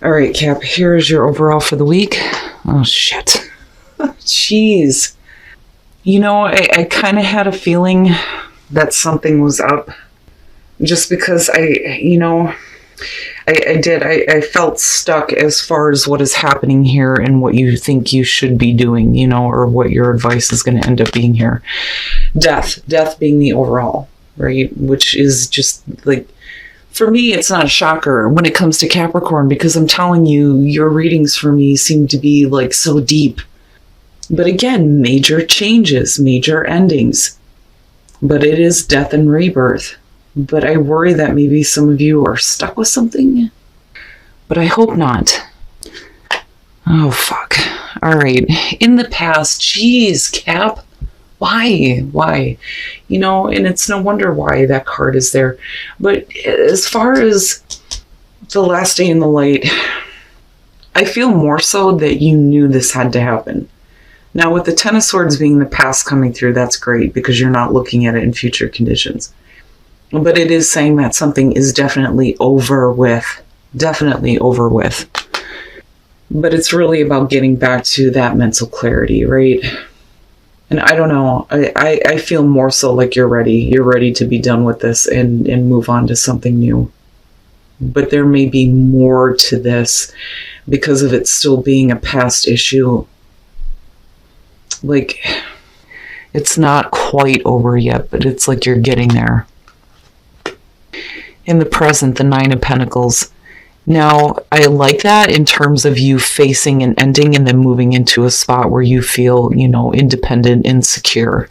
All right, Cap, here's your overall for the week. Oh, shit. Jeez. You know, I kind of had a feeling that something was up. Just because I felt stuck as far as what is happening here and what you think you should be doing, you know, or what your advice is going to end up being here. Death being the overall, right? Which is just like, for me, it's not a shocker when it comes to Capricorn, because I'm telling you, your readings for me seem to be like so deep. But again, major changes, major endings. But it is death and rebirth. But I worry that maybe some of you are stuck with something. But I hope not. Oh, fuck. All right. In the past, geez, Cap. Why? You know, and it's no wonder why that card is there. But as far as the last day in the light, I feel more so that you knew this had to happen. Now, with the Ten of Swords being the past coming through, that's great because you're not looking at it in future conditions. But it is saying that something is definitely over with. Definitely over with. But it's really about getting back to that mental clarity, right? And I don't know. I feel more so like you're ready. You're ready to be done with this and move on to something new. But there may be more to this because of it still being a past issue. Like, it's not quite over yet, but it's like you're getting there. In the present, the Nine of Pentacles. Now, I like that in terms of you facing an ending and then moving into a spot where you feel, you know, independent and secure.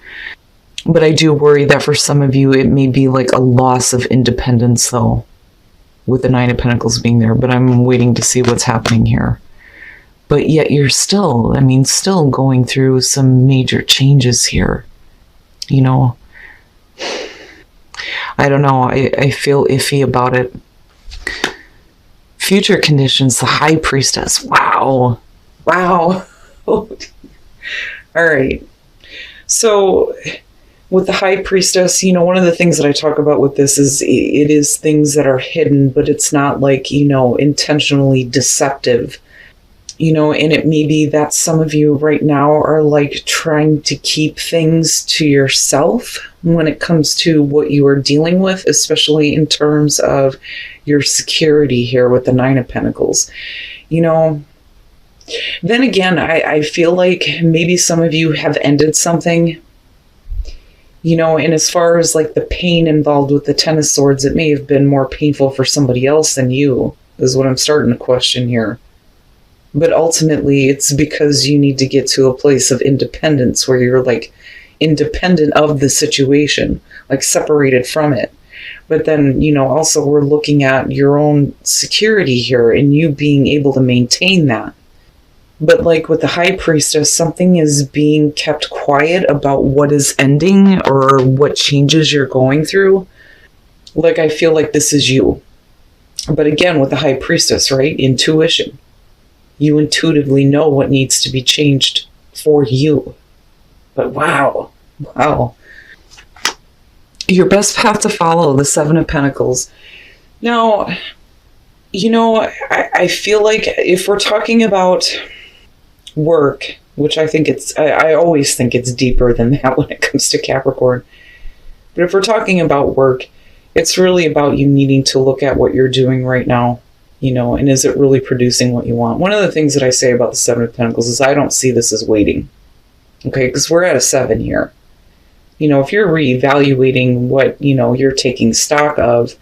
But I do worry that for some of you, it may be like a loss of independence, though, with the Nine of Pentacles being there. But I'm waiting to see what's happening here. But yet you're still going through some major changes here. You know, I don't know. I feel iffy about it. Future conditions, the High Priestess. Wow. All right. So with the High Priestess, you know, one of the things that I talk about with this is it is things that are hidden, but it's not like, you know, intentionally deceptive. You know, and it may be that some of you right now are like trying to keep things to yourself when it comes to what you are dealing with, especially in terms of your security here with the Nine of Pentacles. You know, then again, I feel like maybe some of you have ended something, you know, and as far as like the pain involved with the Ten of Swords, it may have been more painful for somebody else than you, is what I'm starting to question here. But ultimately, it's because you need to get to a place of independence where you're like independent of the situation, like separated from it. But then, you know, also we're looking at your own security here and you being able to maintain that. But like with the High Priestess, something is being kept quiet about what is ending or what changes you're going through. Like, I feel like this is you. But again, with the High Priestess, right? Intuition. You intuitively know what needs to be changed for you. But wow. Your best path to follow, the Seven of Pentacles. Now, you know, I feel like if we're talking about work, which I think I always think it's deeper than that when it comes to Capricorn. But if we're talking about work, it's really about you needing to look at what you're doing right now. You know, and is it really producing what you want? One of the things that I say about the Seven of Pentacles is I don't see this as waiting. Okay, because we're at a 7 here. You know, if you're reevaluating what, you know, you're taking stock of,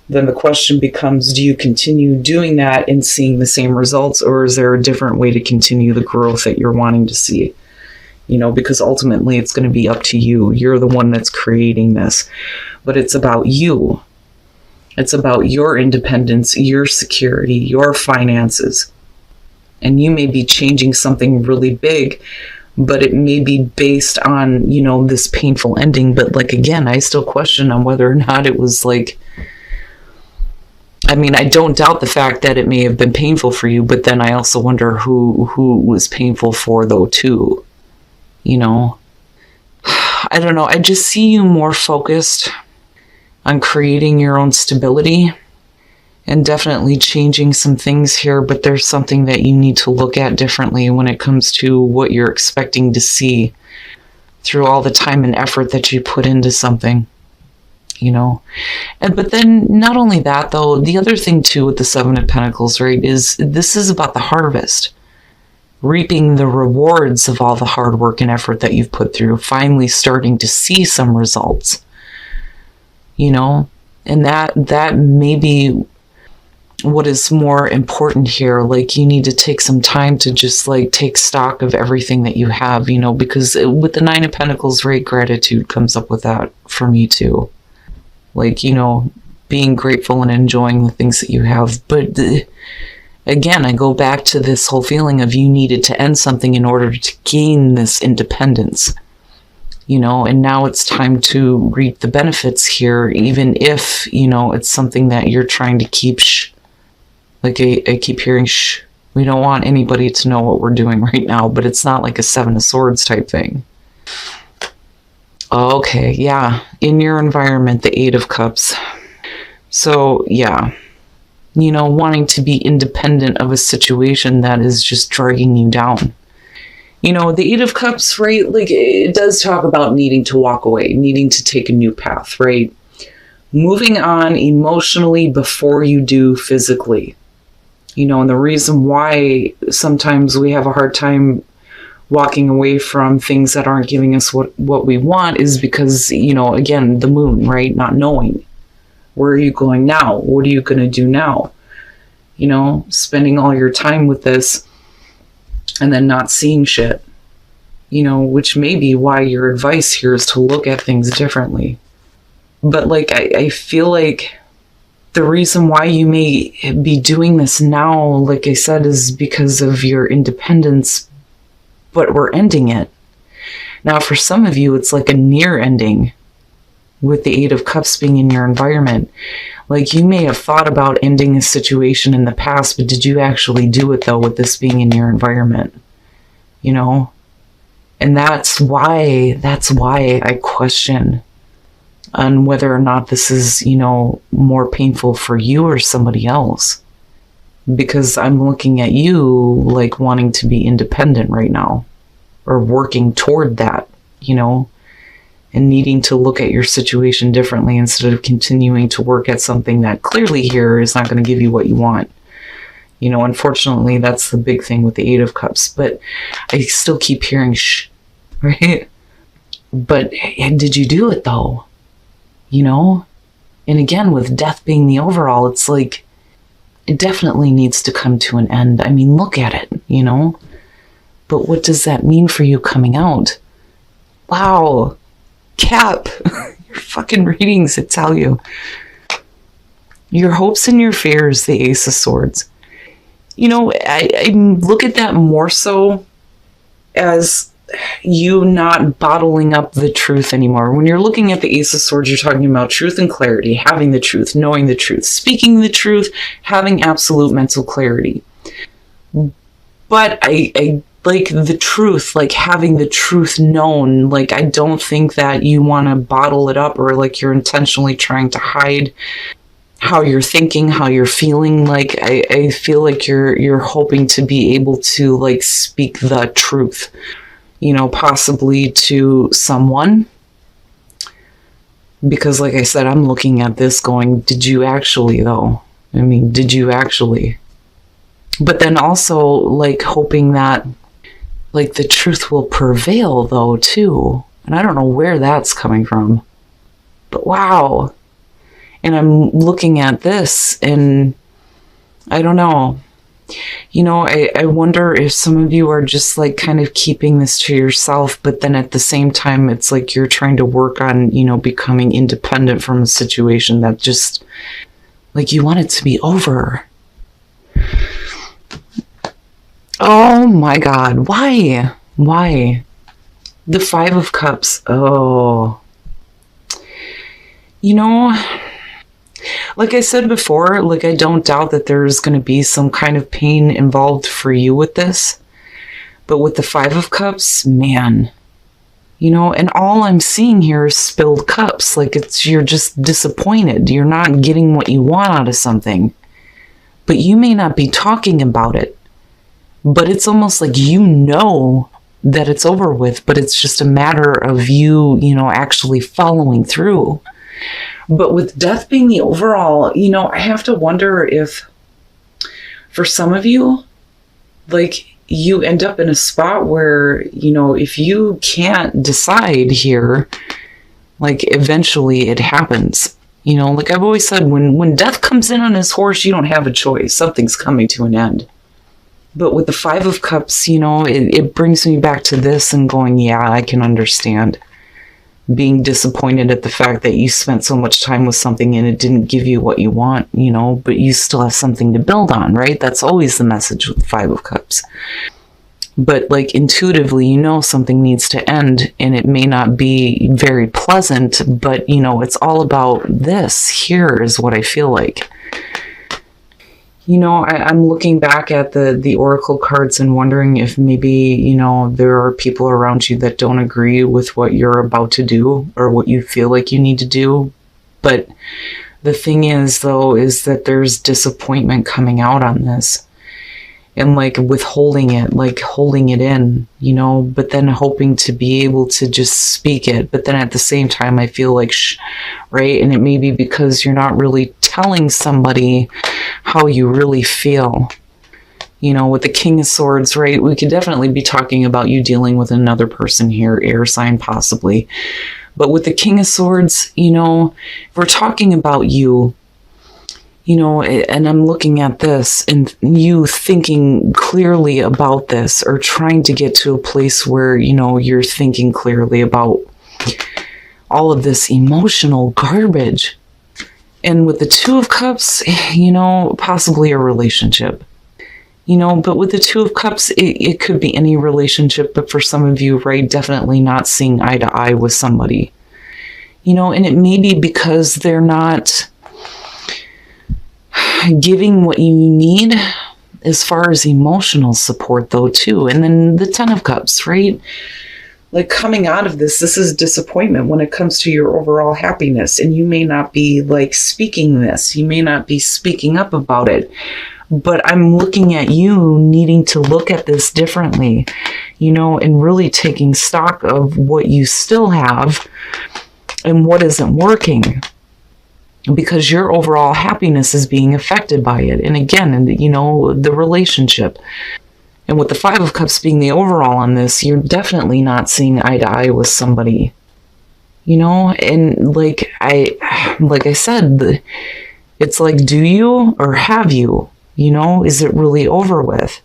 then the question becomes, do you continue doing that and seeing the same results, or is there a different way to continue the growth that you're wanting to see? You know, because ultimately it's going to be up to you. You're the one that's creating this. But it's about you. It's about your independence, your security, your finances. And you may be changing something really big, but it may be based on, you know, this painful ending. But like, again, I still question on whether or not it was like, I mean, I don't doubt the fact that it may have been painful for you, but then I also wonder who it was painful for though too, you know. I don't know. I just see you more focused on creating your own stability and definitely changing some things here, but there's something that you need to look at differently when it comes to what you're expecting to see through all the time and effort that you put into something, you know. But then not only that, though, the other thing too with the Seven of Pentacles, right, is this is about the harvest, reaping the rewards of all the hard work and effort that you've put through, finally starting to see some results, you know. And that may be what is more important here. Like, you need to take some time to just like take stock of everything that you have, you know, because with the Nine of Pentacles, right, gratitude comes up with that for me too. Like, you know, being grateful and enjoying the things that you have. But again, I go back to this whole feeling of you needed to end something in order to gain this independence, you know, and now it's time to reap the benefits here, even if, you know, it's something that you're trying to keep like I keep hearing we don't want anybody to know what we're doing right now, but it's not like a Seven of Swords type thing. Okay, yeah, in your environment, the Eight of Cups. So yeah, you know, wanting to be independent of a situation that is just dragging you down. You know, the Eight of Cups, right, like it does talk about needing to walk away, needing to take a new path, right? Moving on emotionally before you do physically. You know, and the reason why sometimes we have a hard time walking away from things that aren't giving us what we want is because, you know, again, the moon, right? Not knowing. Where are you going now? What are you going to do now? You know, spending all your time with this and then not seeing shit, you know, which may be why your advice here is to look at things differently. But like, I feel like the reason why you may be doing this now, like I said, is because of your independence, but we're ending it. Now, for some of you, it's like a near ending with the Eight of Cups being in your environment. Like, you may have thought about ending a situation in the past, but did you actually do it, though, with this being in your environment? You know? And that's why I question on whether or not this is, you know, more painful for you or somebody else. Because I'm looking at you like wanting to be independent right now, or working toward that, you know, and needing to look at your situation differently instead of continuing to work at something that clearly here is not going to give you what you want. You know, unfortunately, that's the big thing with the Eight of Cups. But I still keep hearing right? But did you do it though? You know? And again, with death being the overall, it's like, it definitely needs to come to an end. I mean, look at it, you know? But what does that mean for you coming out? Wow. Cap. Your fucking readings, I tell you. Your hopes and your fears, the Ace of Swords. You know, I look at that more so as you not bottling up the truth anymore. When you're looking at the Ace of Swords, you're talking about truth and clarity, having the truth, knowing the truth, speaking the truth, having absolute mental clarity. But I like the truth, like having the truth known. Like, I don't think that you want to bottle it up, or like you're intentionally trying to hide how you're thinking, how you're feeling. Like, I feel like you're hoping to be able to like speak the truth, you know, possibly to someone. Because like I said, I'm looking at this going, did you actually though? I mean, did you actually? But then also like hoping that like the truth will prevail though too. And I don't know where that's coming from. But wow. And I'm looking at this and I don't know. You know, I wonder if some of you are just like kind of keeping this to yourself, but then at the same time, it's like you're trying to work on, you know, becoming independent from a situation that just like you want it to be over. Oh my God. Why? Why? The Five of Cups. Oh. You know, like I said before, like I don't doubt that there's going to be some kind of pain involved for you with this. But with the Five of Cups, man, you know, and all I'm seeing here is spilled cups. Like you're just disappointed. You're not getting what you want out of something. but you may not be talking about it. But it's almost like you know that it's over with, but it's just a matter of you, actually following through. But with death being the overall, I have to wonder if for some of you, like, you end up in a spot where, if you can't decide here, like, eventually it happens. Like I've always said, when death comes in on his horse, you don't have a choice. Something's coming to an end. But with the Five of Cups, it brings me back to this and going, yeah, I can understand being disappointed at the fact that you spent so much time with something and it didn't give you what you want, but you still have something to build on, right? That's always the message with the Five of Cups. But like intuitively, something needs to end, and it may not be very pleasant, but it's all about this. Here is what I feel like. I'm looking back at the oracle cards and wondering if maybe, there are people around you that don't agree with what you're about to do or what you feel like you need to do. But the thing is, though, is that there's disappointment coming out on this. And like withholding it, like holding it in, but then hoping to be able to just speak it. But then at the same time, I feel like, right? And it may be because you're not really telling somebody how you really feel. With the King of Swords, right? We could definitely be talking about you dealing with another person here, air sign possibly. But with the King of Swords, if we're talking about you, and I'm looking at this and you thinking clearly about this or trying to get to a place where, you're thinking clearly about all of this emotional garbage. And with the Two of Cups, possibly a relationship, but with the Two of Cups, it could be any relationship. But for some of you, right, definitely not seeing eye to eye with somebody, and it may be because they're not giving what you need as far as emotional support, though, too. And then the Ten of Cups, right? Like coming out of this is disappointment when it comes to your overall happiness. And you may not be like speaking this. You may not be speaking up about it. But I'm looking at you needing to look at this differently, and really taking stock of what you still have and what isn't working. Because your overall happiness is being affected by it. And again, the relationship. And with the Five of Cups being the overall on this, you're definitely not seeing eye to eye with somebody. And like I said, it's like, do you or have you? Is it really over with?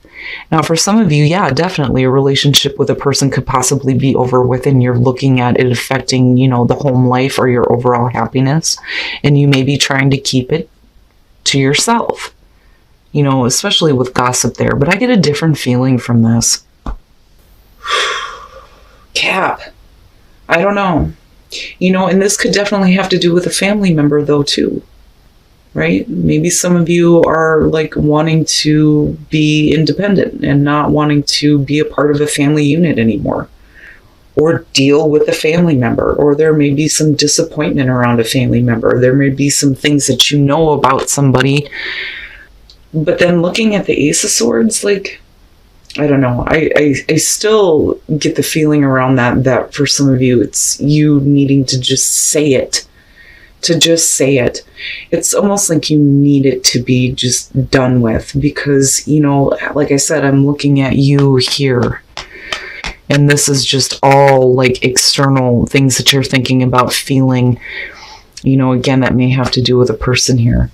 Now, for some of you, yeah, definitely a relationship with a person could possibly be over with, and you're looking at it affecting, the home life or your overall happiness, and you may be trying to keep it to yourself, especially with gossip there. But I get a different feeling from this. Cap. I don't know. And this could definitely have to do with a family member, though, too. Right? Maybe some of you are like wanting to be independent and not wanting to be a part of a family unit anymore, or deal with a family member, or there may be some disappointment around a family member. There may be some things that about somebody. But then looking at the Ace of Swords, like, I don't know. I still get the feeling around that for some of you, it's you needing to just say it. It's almost like you need it to be just done with, because, like I said, I'm looking at you here, and this is just all like external things that you're thinking about, feeling, again, that may have to do with a person here.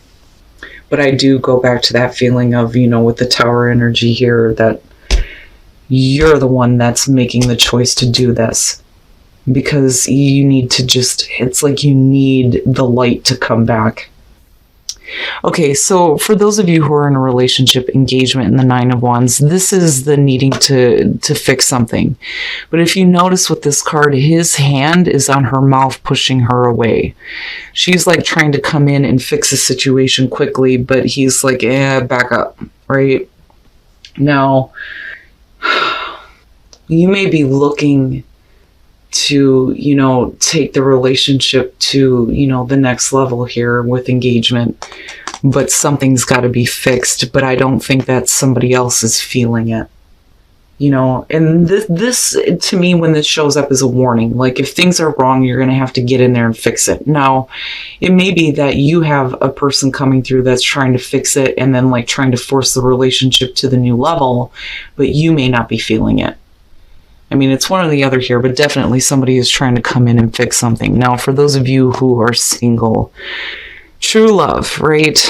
But I do go back to that feeling of, with the Tower energy here, that you're the one that's making the choice to do this. Because you need to it's like you need the light to come back. Okay, so for those of you who are in a relationship engagement in the Nine of Wands, this is the needing to fix something. But if you notice with this card, his hand is on her mouth, pushing her away. She's like trying to come in and fix a situation quickly, but he's like, back up, right? Now, you may be looking to, take the relationship to, the next level here with engagement. but something's got to be fixed, but I don't think that somebody else is feeling it. And this to me, when this shows up, is a warning. Like, if things are wrong, you're going to have to get in there and fix it. Now, it may be that you have a person coming through that's trying to fix it and then like trying to force the relationship to the new level, but you may not be feeling it. I mean, it's one or the other here, but definitely somebody is trying to come in and fix something. Now, for those of you who are single, true love, right?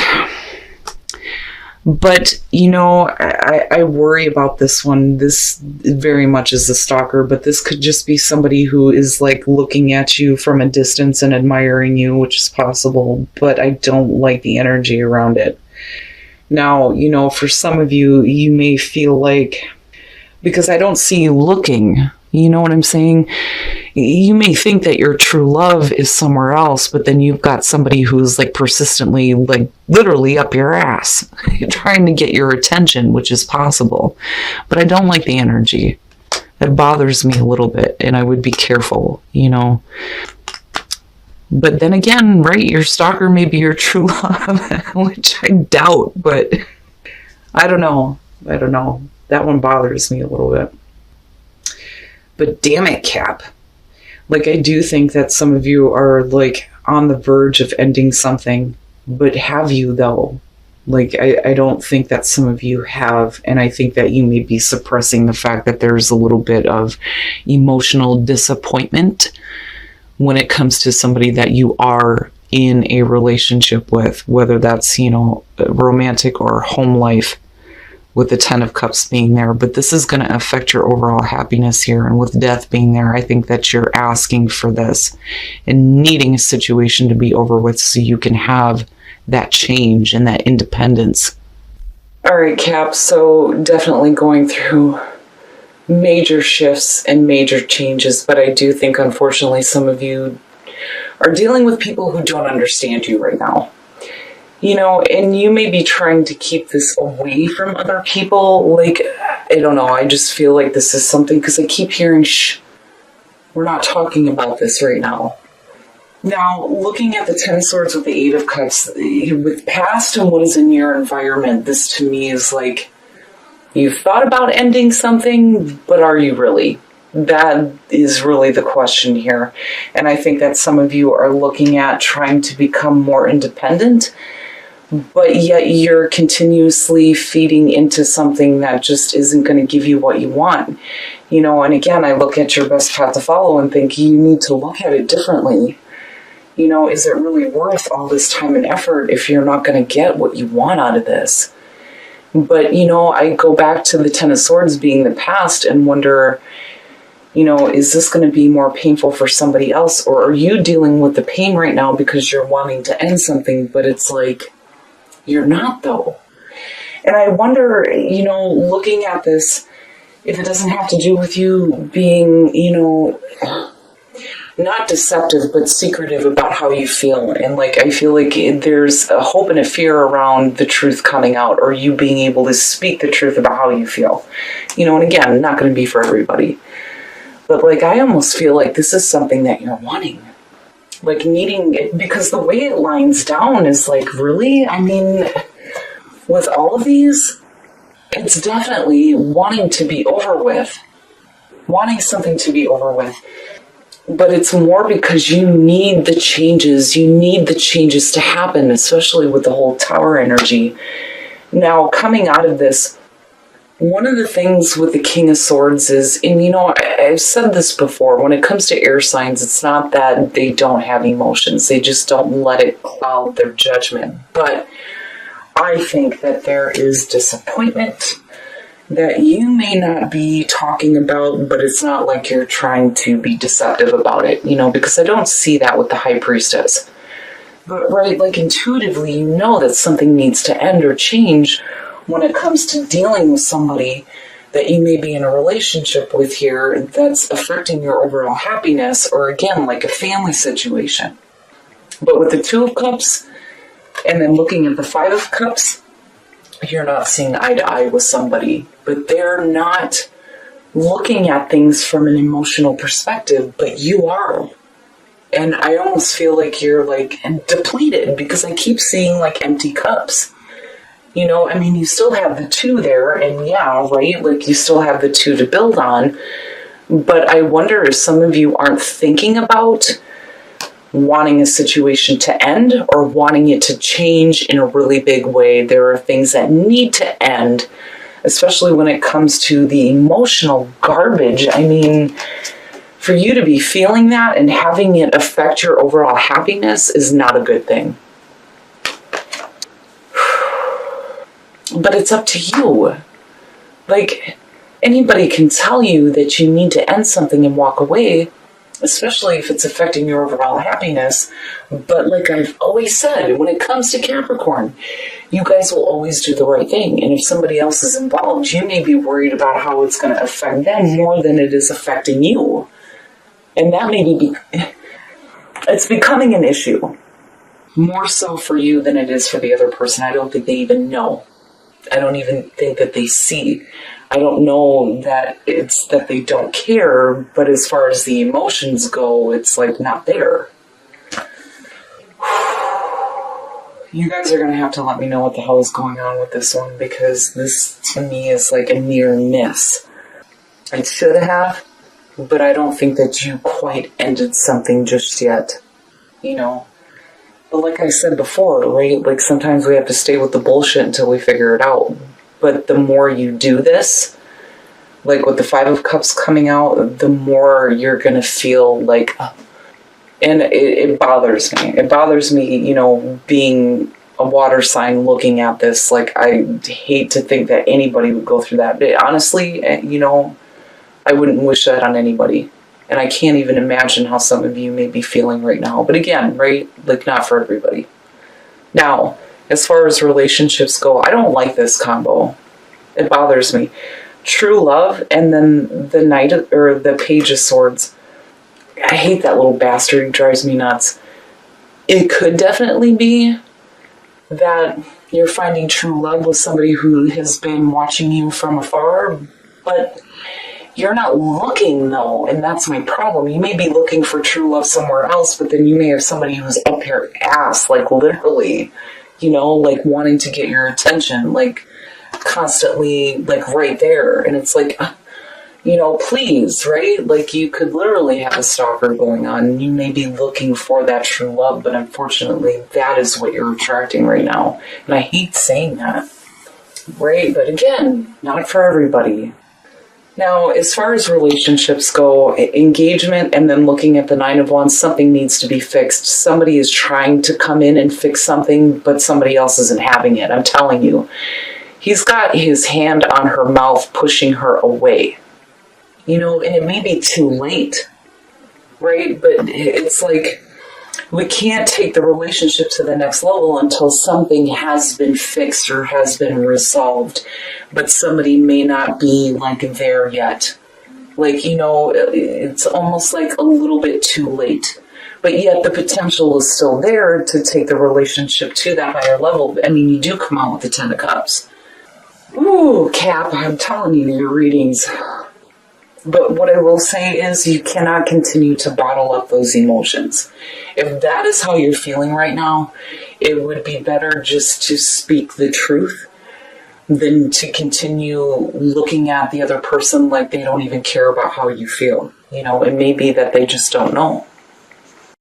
But, I worry about this one. This very much is a stalker, but this could just be somebody who is like looking at you from a distance and admiring you, which is possible, but I don't like the energy around it. Now, for some of you, you may feel like, because I don't see you looking, you know what I'm saying? You may think that your true love is somewhere else, but then you've got somebody who's like persistently, like literally up your ass, trying to get your attention, which is possible. But I don't like the energy. That bothers me a little bit, and I would be careful, But then again, right, your stalker may be your true love, which I doubt, but I don't know. That one bothers me a little bit. But damn it, Cap. Like, I do think that some of you are like on the verge of ending something, but have you though? Like, I don't think that some of you have, and I think that you may be suppressing the fact that there's a little bit of emotional disappointment when it comes to somebody that you are in a relationship with, whether that's, romantic or home life, with the 10 of Cups being there. But this is going to affect your overall happiness here. And with death being there, I think that you're asking for this and needing a situation to be over with so you can have that change and that independence. All right, Cap. So definitely going through major shifts and major changes. But I do think, unfortunately, some of you are dealing with people who don't understand you right now. And you may be trying to keep this away from other people. Like, I don't know, I just feel like this is something, because I keep hearing, we're not talking about this right now. Now, looking at the 10 of Swords with the 8 of Cups, with past and what is in your environment, this to me is like, you've thought about ending something, but are you really? That is really the question here. And I think that some of you are looking at trying to become more independent, but yet you're continuously feeding into something that just isn't going to give you what you want. And again, I look at your best path to follow and think you need to look at it differently. Is it really worth all this time and effort if you're not going to get what you want out of this? But, I go back to the 10 of Swords being the past and wonder, is this going to be more painful for somebody else? Or are you dealing with the pain right now because you're wanting to end something, but it's like, you're not though. And I wonder, looking at this, if it doesn't have to do with you being, not deceptive, but secretive about how you feel. And like, I feel like there's a hope and a fear around the truth coming out, or you being able to speak the truth about how you feel. And again, not going to be for everybody. But like, I almost feel like this is something that you're wanting. Like needing it, because the way it lines down is like, really? I mean, with all of these, it's definitely wanting to be over with. Wanting something to be over with. But it's more because you need the changes. You need the changes to happen, especially with the whole Tower energy. Now, coming out of this, one of the things with the King of Swords is, and I've said this before, when it comes to air signs, it's not that they don't have emotions. They just don't let it cloud their judgment. But I think that there is disappointment that you may not be talking about, but it's not like you're trying to be deceptive about it, because I don't see that with the High Priestess. But right, like intuitively, you know that something needs to end or change when it comes to dealing with somebody that you may be in a relationship with here that's affecting your overall happiness, or again, like a family situation. But with the 2 of Cups, and then looking at the 5 of Cups, you're not seeing eye to eye with somebody, but they're not looking at things from an emotional perspective, but you are. And I almost feel like you're like depleted because I keep seeing like empty cups. You know, I mean, you still have the 2 there, and yeah, right? Like, you still have the 2 to build on. But I wonder if some of you aren't thinking about wanting a situation to end or wanting it to change in a really big way. There are things that need to end, especially when it comes to the emotional garbage. I mean, for you to be feeling that and having it affect your overall happiness is not a good thing. But it's up to you. Like, anybody can tell you that you need to end something and walk away, especially if it's affecting your overall happiness. But like I've always said, when it comes to Capricorn, you guys will always do the right thing. And if somebody else is involved, you may be worried about how it's going to affect them more than it is affecting you. And that may be, it's becoming an issue. More so for you than it is for the other person. I don't think they even know. I don't even think that they see. I don't know that it's that they don't care, but as far as the emotions go, it's like not there. You guys are going to have to let me know what the hell is going on with this one, because this to me is like a near miss. I should have, but I don't think that you quite ended something just yet. You know? But like I said before, right? Like, sometimes we have to stay with the bullshit until we figure it out. But the more you do this, like with the 5 of Cups coming out, the more you're going to feel like, and it bothers me. It bothers me, you know, being a water sign looking at this. Like, I hate to think that anybody would go through that. But honestly, you know, I wouldn't wish that on anybody. And I can't even imagine how some of you may be feeling right now. But again, right, like, not for everybody. Now, as far as relationships go, I don't like this combo. It bothers me. True love and then the Knight or the Page of Swords. I hate that little bastard. He drives me nuts. It could definitely be that you're finding true love with somebody who has been watching you from afar, but you're not looking, though, and that's my problem. You may be looking for true love somewhere else, but then you may have somebody who's up your ass, like, literally, you know, like, wanting to get your attention, like, constantly, like, right there. And it's like, you know, please, right? Like, you could literally have a stalker going on. You may be looking for that true love, but unfortunately, that is what you're attracting right now. And I hate saying that, right? But again, not for everybody. Now, as far as relationships go, engagement and then looking at the 9 of Wands, something needs to be fixed. Somebody is trying to come in and fix something, but somebody else isn't having it. I'm telling you. He's got his hand on her mouth, pushing her away. You know, and it may be too late, right? But it's like, we can't take the relationship to the next level until something has been fixed or has been resolved. But somebody may not be, like, there yet. Like, you know, it's almost like a little bit too late. But yet the potential is still there to take the relationship to that higher level. I mean, you do come out with the 10 of Cups. Ooh, Cap, I'm telling you, your readings. But what I will say is you cannot continue to bottle up those emotions. If that is how you're feeling right now, it would be better just to speak the truth than to continue looking at the other person like they don't even care about how you feel. You know, it may be that they just don't know.